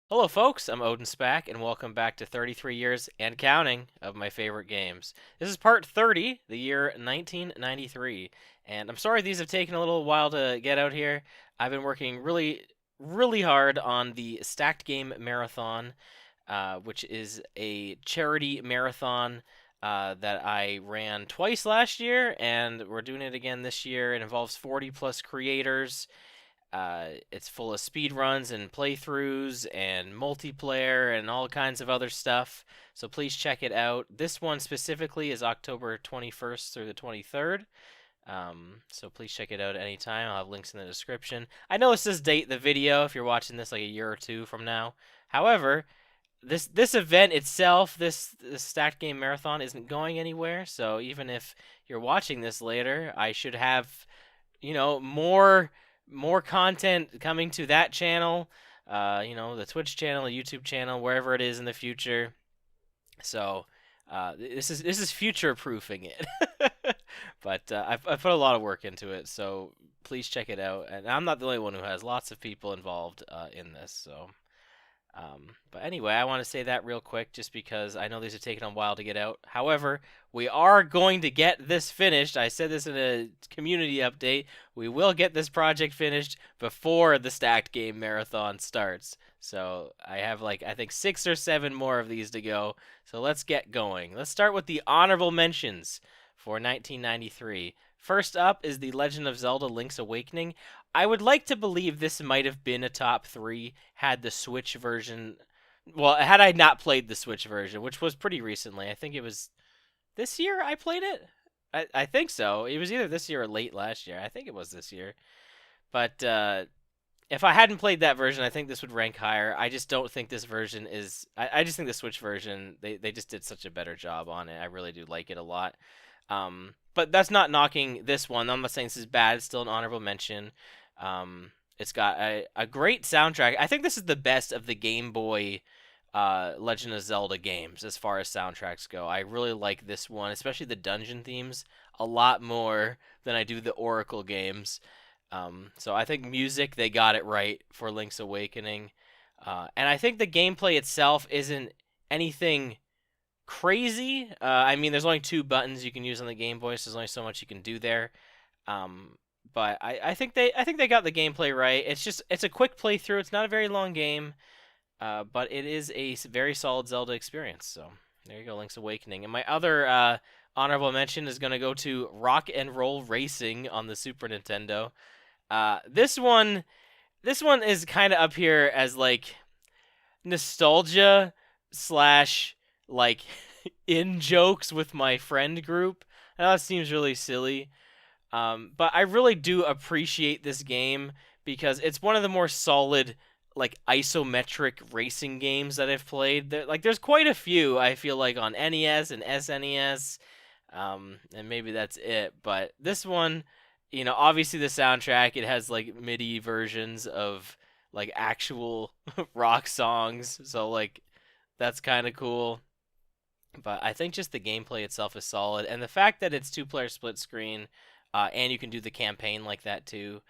Hello, folks. I'm OdinSpack, and welcome back to 33 years and counting of my favorite games. This is part 30, the year 1993. And I'm sorry these have taken a little while to get out here. I've been working really hard on the Stacked Game Marathon, which is a charity marathon that I ran twice last year, and we're doing it again this year. It involves 40 plus creators. It's full of speed runs and playthroughs and multiplayer and all kinds of other stuff. So please check it out. This one specifically is October 21st through the 23rd. So please check it out anytime. I'll have links in the description. I know it says date the video if you're watching this like a year or two from now. However, this event itself, this Stacked Game Marathon, isn't going anywhere. So even if you're watching this later, I should have, more content coming to that channel, the Twitch channel, the YouTube channel, wherever it is in the future. So this is future proofing it. But I've put a lot of work into it, so please check it out. And I'm not the only one who has lots of people involved in this. But anyway, I want to say that real quick just because I know these have taken a while to get out. However, we are going to get this finished. I said this in a community update. We will get this project finished before the Stacked Game Marathon starts. So I have I think 6 or 7 more of these to go. So let's get going. Let's start with the honorable mentions for 1993. First up is The Legend of Zelda Link's Awakening. I would like to believe this might have been a top 3 had the Switch version. Well, had I not played the Switch version, which was pretty recently. I think it was this year I played it. I think so. It was either this year or late last year. I think it was this year. But if I hadn't played that version, I think this would rank higher. I just don't think this version is. I just think the Switch version, they just did such a better job on it. I really do like it a lot. But that's not knocking this one. I'm not saying this is bad. It's still an honorable mention. It's got a great soundtrack. I think this is the best of the Game Boy Legend of Zelda games as far as soundtracks go. I really like this one, especially the dungeon themes, a lot more than I do the Oracle games. So I think music, they got it right for Link's Awakening. And I think the gameplay itself isn't anything crazy. I mean, there's only 2 buttons you can use on the Game Boy, so there's only so much you can do there. But I think they got the gameplay right. It's a quick playthrough. It's not a very long game, but it is a very solid Zelda experience. So there you go, Link's Awakening. And my other honorable mention is gonna go to Rock and Roll Racing on the Super Nintendo. This one is kind of up here as nostalgia slash like in jokes with my friend group. I know it seems really silly, but I really do appreciate this game because it's one of the more solid isometric racing games that I've played. There's quite a few I feel like on NES and SNES, and maybe that's it. But this one, obviously the soundtrack, it has MIDI versions of actual rock songs, so that's kind of cool. But I think just the gameplay itself is solid, and the fact that it's 2-player split screen, and you can do the campaign like that too,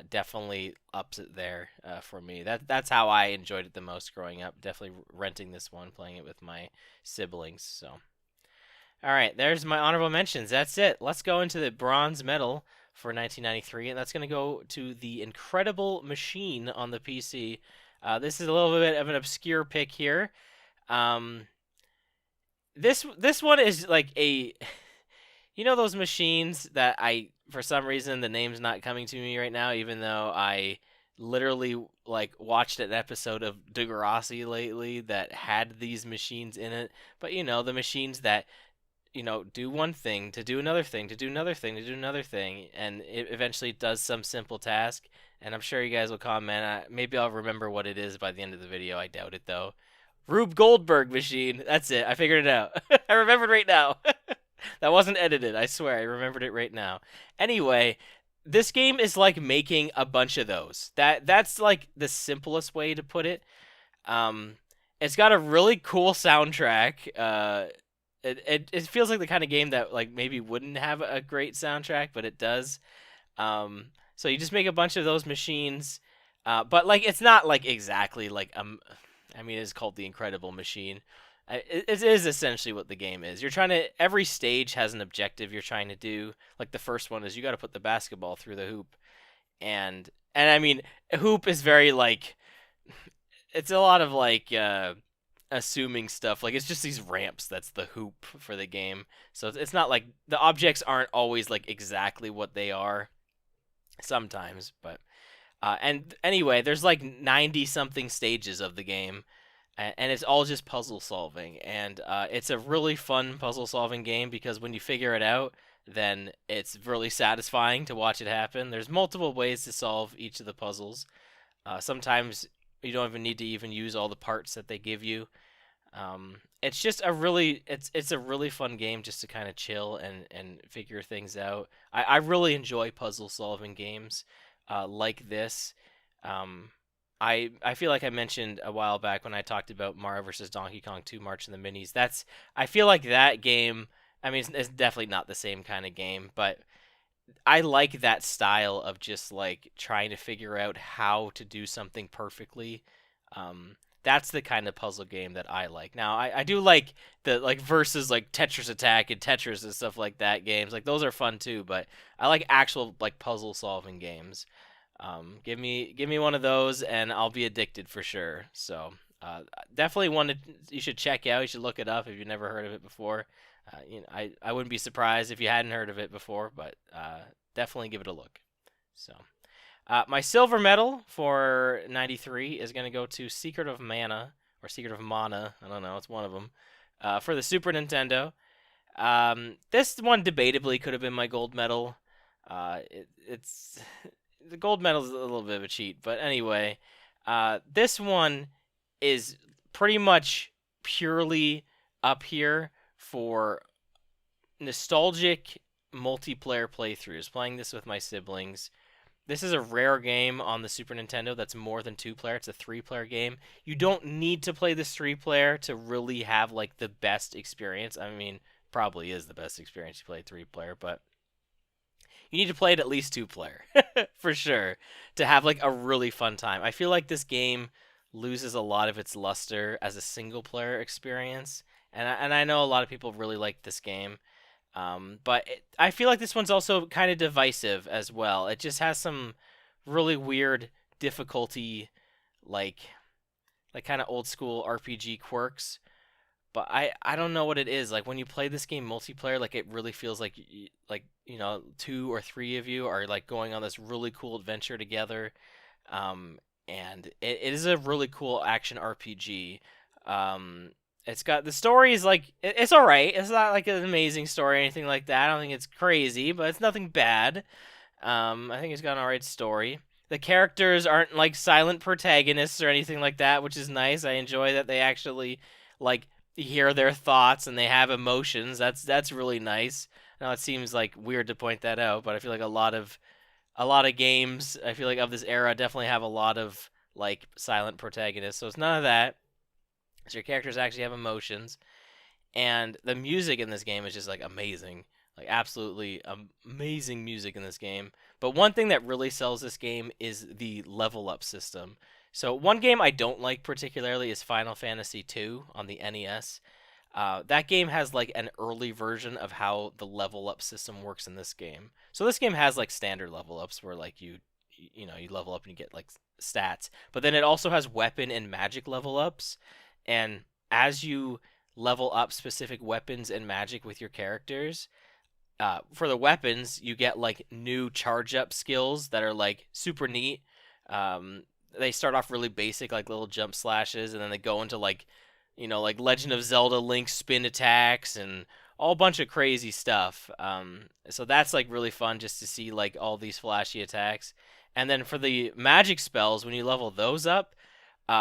definitely ups it there for me. That's how I enjoyed it the most growing up. Definitely renting this one, playing it with my siblings. So, all right, there's my honorable mentions. That's it. Let's go into the bronze medal for 1993, and that's going to go to the Incredible Machine on the PC. This is a little bit of an obscure pick here. This one is those machines that for some reason the name's not coming to me right now, even though I literally watched an episode of Degrassi lately that had these machines in it. But the machines that do one thing to do another thing to do another thing to do another thing, and it eventually does some simple task. And I'm sure you guys will comment. Maybe I'll remember what it is by the end of the video. I doubt it though. Rube Goldberg machine. That's it. I figured it out. I remembered right now. That wasn't edited. I swear. I remembered it right now. Anyway, this game is like making a bunch of those. That's the simplest way to put it. It's got a really cool soundtrack. It feels like the kind of game that maybe wouldn't have a great soundtrack, but it does. So you just make a bunch of those machines. But it's not exactly I mean, it's called the Incredible Machine. It is essentially what the game is. You're trying to every stage has an objective you're trying to do. Like the first one is you got to put the basketball through the hoop, and I mean, hoop is very like it's a lot of like assuming stuff. Like it's just these ramps. That's the hoop for the game. So it's not like the objects aren't always like exactly what they are sometimes, but and anyway, there's like 90 something stages of the game, and it's all just puzzle solving. And it's a really fun puzzle solving game because when you figure it out, then it's really satisfying to watch it happen. There's multiple ways to solve each of the puzzles. Sometimes you don't even need to even use all the parts that they give you. It's just a really it's a really fun game just to kind of chill and figure things out. I really enjoy puzzle solving games like this. Um, I feel like I mentioned a while back when I talked about Mario vs. Donkey Kong 2 March in the Minis. That's I feel like that game. I mean, it's definitely not the same kind of game, but I like that style of just like trying to figure out how to do something perfectly. That's the kind of puzzle game that I like. Now, I do like the like versus like Tetris Attack and Tetris and stuff like that games. Like those are fun too, but I like actual like puzzle solving games. Give me one of those and I'll be addicted for sure. So definitely one that you should check out. You should look it up if you've never heard of it before. I wouldn't be surprised if you hadn't heard of it before, but definitely give it a look. So, my silver medal for 93 is going to go to Secret of Mana, or Secret of Mana. I don't know, it's one of them. For the Super Nintendo. This one debatably could have been my gold medal. It's the gold medal is a little bit of a cheat, but anyway, this one is pretty much purely up here for nostalgic multiplayer playthroughs. Playing this with my siblings. This is a rare game on the Super Nintendo that's more than 2-player. It's a 3-player game. You don't need to play this 3-player to really have like the best experience. I mean, probably is the best experience to play 3-player, but you need to play it at least 2-player for sure to have like a really fun time. I feel like this game loses a lot of its luster as a single-player experience, and I know a lot of people really like this game. But I feel like this one's also kind of divisive as well. It just has some really weird difficulty, like kind of old school RPG quirks. But I don't know what it is. Like when you play this game multiplayer, like it really feels like two or three of you are like going on this really cool adventure together. And it is a really cool action RPG. It's got the story is like it's all right. It's not like an amazing story or anything like that. I don't think it's crazy, but it's nothing bad. I think it's got an alright story. The characters aren't like silent protagonists or anything like that, which is nice. I enjoy that they actually like hear their thoughts and they have emotions. That's really nice. Now it seems like weird to point that out, but I feel like a lot of games I feel like of this era definitely have a lot of like silent protagonists. So it's none of that. So your characters actually have emotions, and the music in this game is just like amazing, like absolutely amazing music in this game. But one thing that really sells this game is the level up system. So one game I don't like particularly is Final Fantasy II on the NES. That game has like an early version of how the level up system works in this game. So this game has like standard level ups where like you level up and you get like stats, but then it also has weapon and magic level ups. And as you level up specific weapons and magic with your characters, for the weapons, you get like new charge up skills that are like super neat. They start off really basic, like little jump slashes, and then they go into like, like Legend of Zelda Link spin attacks and all bunch of crazy stuff. So that's like really fun just to see like all these flashy attacks. And then for the magic spells, when you level those up,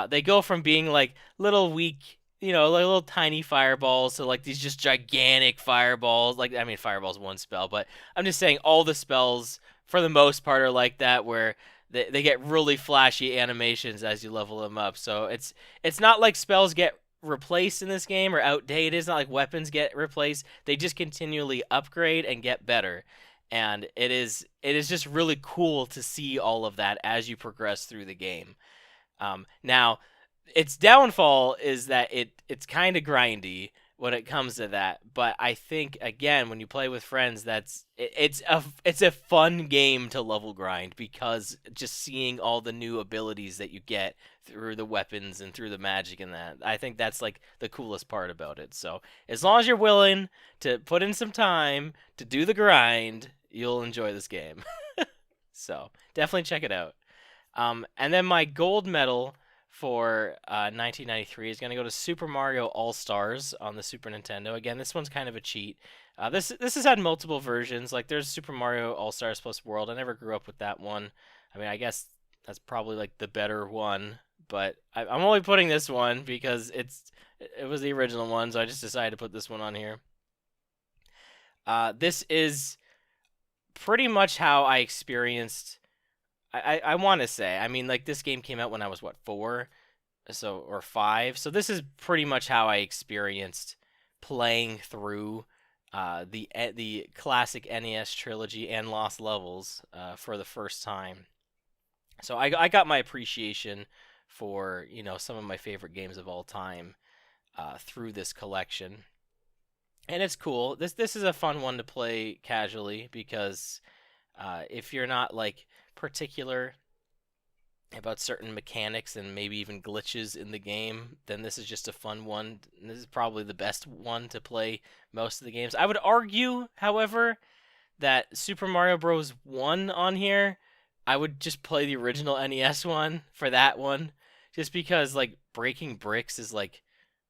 they go from being like little weak, like little tiny fireballs to like these just gigantic fireballs. Like, I mean, fireball's one spell, but I'm just saying all the spells for the most part are like that, where they get really flashy animations as you level them up. So it's not like spells get replaced in this game or outdated. It's not like weapons get replaced. They just continually upgrade and get better. And it is just really cool to see all of that as you progress through the game. Now, its downfall is that it's kind of grindy when it comes to that. But I think again, when you play with friends, it's a fun game to level grind because just seeing all the new abilities that you get through the weapons and through the magic and that, I think that's like the coolest part about it. So as long as you're willing to put in some time to do the grind, you'll enjoy this game. So definitely check it out. And then my gold medal for 1993 is going to go to Super Mario All Stars on the Super Nintendo. Again, this one's kind of a cheat. This has had multiple versions. Like there's Super Mario All Stars plus World. I never grew up with that one. I mean, I guess that's probably like the better one. But I'm only putting this one because it was the original one, so I just decided to put this one on here. This is pretty much how I experienced. I want to say. I mean, like this game came out when I was what 4, so or 5. So this is pretty much how I experienced playing through the classic NES trilogy and Lost Levels for the first time. So I got my appreciation for some of my favorite games of all time through this collection, and it's cool. This is a fun one to play casually because if you're not like particular about certain mechanics and maybe even glitches in the game, then this is just a fun one. And this is probably the best one to play most of the games. I would argue, however, that Super Mario Bros. 1 on here, I would just play the original NES one for that one, just because like breaking bricks is like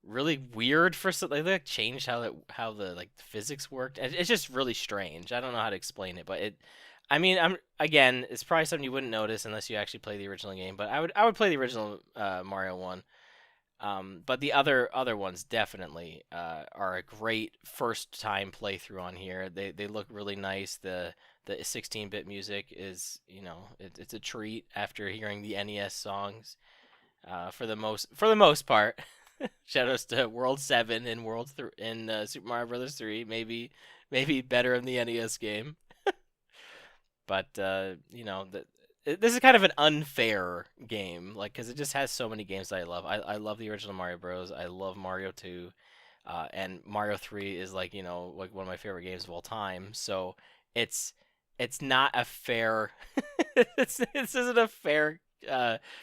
really weird for some. They like changed how the like physics worked. It's just really strange. I don't know how to explain it, but it. I mean, I'm again, it's probably something you wouldn't notice unless you actually play the original game. But I would play the original Mario one. But the other ones definitely are a great first time playthrough on here. They look really nice. The 16-bit music is it's a treat after hearing the NES songs. For the most part. Shoutouts to World 7 and Super Mario Brothers 3. Maybe better in the NES game. But this is kind of an unfair game, like because it just has so many games that I love. I love the original Mario Bros. I love Mario 2, and Mario 3 is like like one of my favorite games of all time. So it's it's not a fair this isn't a fair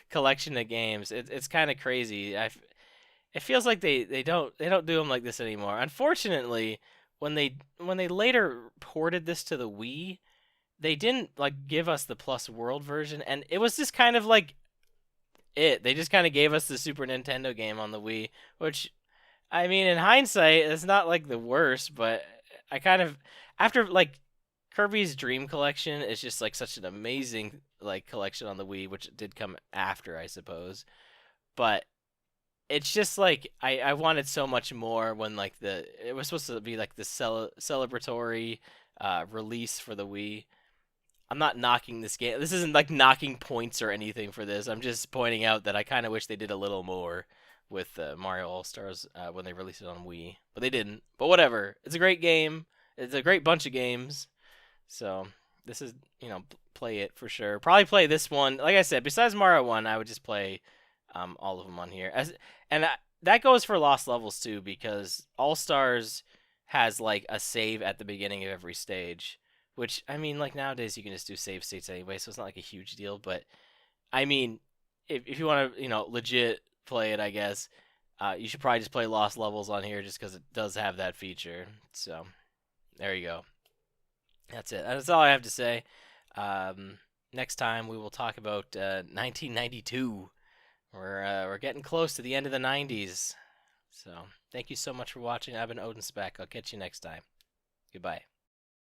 collection of games. It's kind of crazy. It feels like they don't do them like this anymore. Unfortunately, when they later ported this to the Wii, they didn't like give us the Plus World version, and it was just kind of like they just kind of gave us the Super Nintendo game on the Wii, which I mean, in hindsight, it's not like the worst, but I kind of after like Kirby's Dream Collection is just like such an amazing like collection on the Wii, which did come after, I suppose. But it's just like I wanted so much more when like it was supposed to be like the celebratory release for the Wii. I'm not knocking this game. This isn't like knocking points or anything for this. I'm just pointing out that I kind of wish they did a little more with Mario All Stars when they released it on Wii, but they didn't. But whatever. It's a great game. It's a great bunch of games. So this is play it for sure. Probably play this one. Like I said, besides Mario 1, I would just play all of them on here. That goes for Lost Levels too, because All Stars has like a save at the beginning of every stage. Which I mean, like nowadays you can just do save states anyway, so it's not like a huge deal. But I mean, if you want to, legit play it, I guess you should probably just play Lost Levels on here, just because it does have that feature. So there you go. That's it. That's all I have to say. Next time we will talk about 1992. We're getting close to the end of the 90s. So thank you so much for watching. I've been OdinSpack. I'll catch you next time. Goodbye.